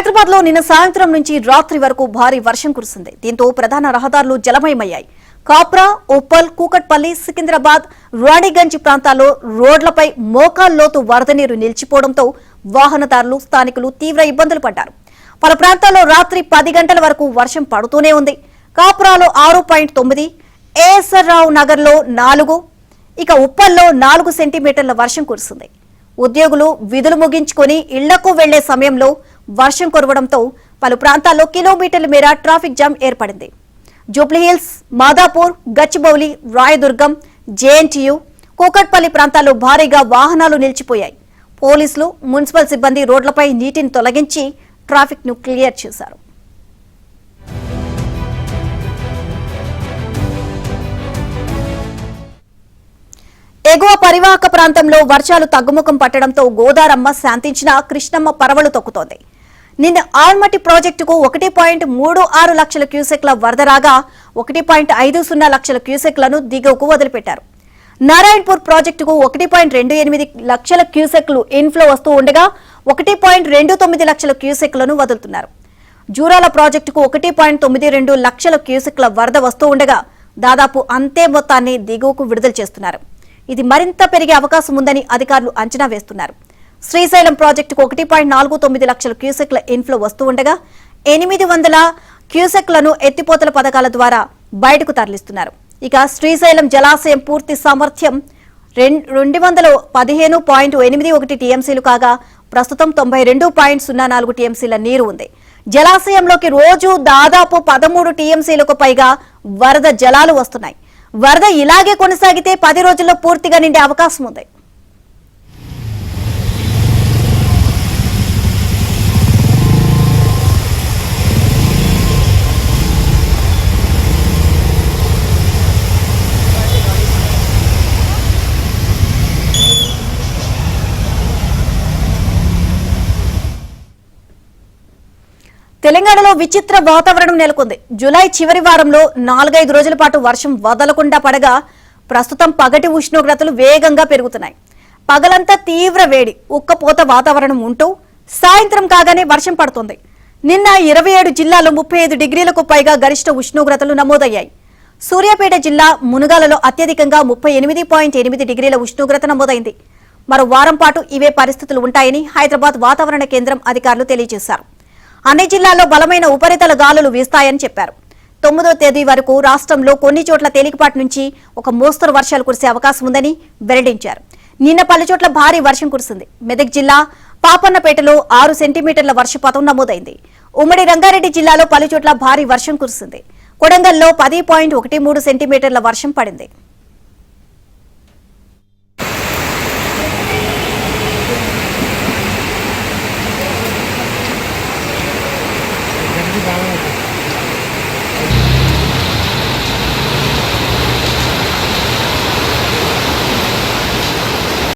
హైదరాబాద్ లో నిన్న సాయంత్రం నుంచి రాత్రి వరకు భారీ వర్షం కురిసింది. దీంతో ప్రధాన రహదారులు జలమయమయ్యాయి. కాప్రా, ఉప్పల్, కూకట్పల్లి, సికింద్రాబాద్, రాణిగంజ్ ప్రాంతాల్లో రోడ్లపై మోకాల్లోతు వరద నీరు నిలిచిపోవడంతో వాహనదారులు, స్థానికులు తీవ్ర ఇబ్బందులు పడ్డారు. పలు ప్రాంతాల్లో రాత్రి 10 గంటల వరకు వర్షం పడుతూనే ఉంది. కాప్రాలో 6.9, ఏఎస్ఆర్ రావు నగర్ లో 4, ఇక ఉప్పల్లో 4 సెంటీమీటర్ల వర్షం కురిసింది. ఉద్యోగులు విధులు ముగించుకొని ఇళ్లకు వెళ్లే సమయంలో వర్షం కురవడంతో పలు ప్రాంతాల్లో కిలోమీటర్ల మేర ట్రాఫిక్ జామ్ ఏర్పడింది. జూబ్లీహిల్స్, మాదాపూర్, గచ్చిబౌలి, రాయదుర్గం, జేఎన్టీయూ, కూకట్పల్లి ప్రాంతాల్లో భారీగా వాహనాలు నిలిచిపోయాయి. పోలీసులు, మున్సిపల్ సిబ్బంది రోడ్లపై నీటిని తొలగించి ట్రాఫిక్ ను క్లియర్ చేశారు. ఎగువ పరివాహక ప్రాంతంలో వర్షాలు తగ్గుముఖం పట్టడంతో గోదారమ్మ శాంతించిన కృష్ణమ్మ పరవలు తొక్కుతోంది. నిన్న ఆల్మట్టి ప్రాజెక్టుకు 1.36 లక్షల క్యూసెక్ల వరద రాగా 1.50 లక్షల క్యూసెక్లను దిగువకు వదిలిపెట్టారు. నారాయణపూర్ ప్రాజెక్టుకు 1.28 లక్షల క్యూసెక్లు ఇన్ఫ్లో వస్తూ ఉండగా 1.29 లక్షల క్యూసెక్లను వదులుతున్నారు. జూరాల ప్రాజెక్టుకు 1.92 లక్షల క్యూసెక్ల వరద వస్తూ ఉండగా దాదాపు అంతే మొత్తాన్ని దిగువకు విడుదల చేస్తున్నారు. ఇది మరింత పెరిగే అవకాశం ఉందని అధికారులు అంచనా వేస్తున్నారు. శ్రీశైలం ప్రాజెక్టుకు 1.49 లక్షల క్యూసెక్ల ఇన్ఫ్లో వస్తూ ఉండగా 800 క్యూసెక్లను ఎత్తిపోతల పథకాల ద్వారా బయటకు తరలిస్తున్నారు. ఇక శ్రీశైలం జలాశయం పూర్తి సామర్థ్యం 215.81 టీఎంసీలు కాగా ప్రస్తుతం 92.04 టీఎంసీల నీరు ఉంది. జలాశయంలోకి రోజు దాదాపు 13 టీఎంసీలకు పైగా వరద జలాలు వస్తున్నాయి. వరద ఇలాగే కొనసాగితే 10 రోజుల్లో పూర్తిగా నిండే అవకాశం ఉంది. తెలంగాణలో విచిత్ర వాతావరణం నెలకొంది. జూలై చివరి వారంలో 4-5 రోజుల పాటు వర్షం వదలకుండా పడగా ప్రస్తుతం పగటి ఉష్ణోగ్రతలు వేగంగా పెరుగుతున్నాయి. పగలంతా తీవ్ర వేడి, ఉక్కపోత వాతావరణం ఉంటూ సాయంత్రం కాగానే వర్షం పడుతోంది. నిన్న 27 జిల్లాల్లో 35 డిగ్రీలకు పైగా గరిష్ట ఉష్ణోగ్రతలు నమోదయ్యాయి. సూర్యాపేట జిల్లా మునుగాలలో అత్యధికంగా 38.8 డిగ్రీల ఉష్ణోగ్రత నమోదైంది. మరో వారం పాటు ఇవే పరిస్థితులు ఉంటాయని హైదరాబాద్ వాతావరణ కేంద్రం అధికారులు తెలియజేశారు. అన్ని జిల్లాల్లో బలమైన ఉపరితల గాలులు వీస్తాయని చెప్పారు. 9వ తేదీ వరకు రాష్ట్రంలో కొన్ని చోట్ల తేలికపాటి నుంచి ఒక మోస్తరు వర్షాలు కురిసే అవకాశం ఉందని వెల్లడించారు. నిన్న పలు చోట్ల భారీ వర్షం కురిసింది. మెదక్ జిల్లా పాపన్నపేటలో 6 సెంటీమీటర్ల వర్షపాతం నమోదైంది. ఉమ్మడి రంగారెడ్డి జిల్లాలో పలు చోట్ల భారీ వర్షం కురిసింది. కొడంగల్లో 10.13 సెంటీమీటర్ల వర్షం పడింది.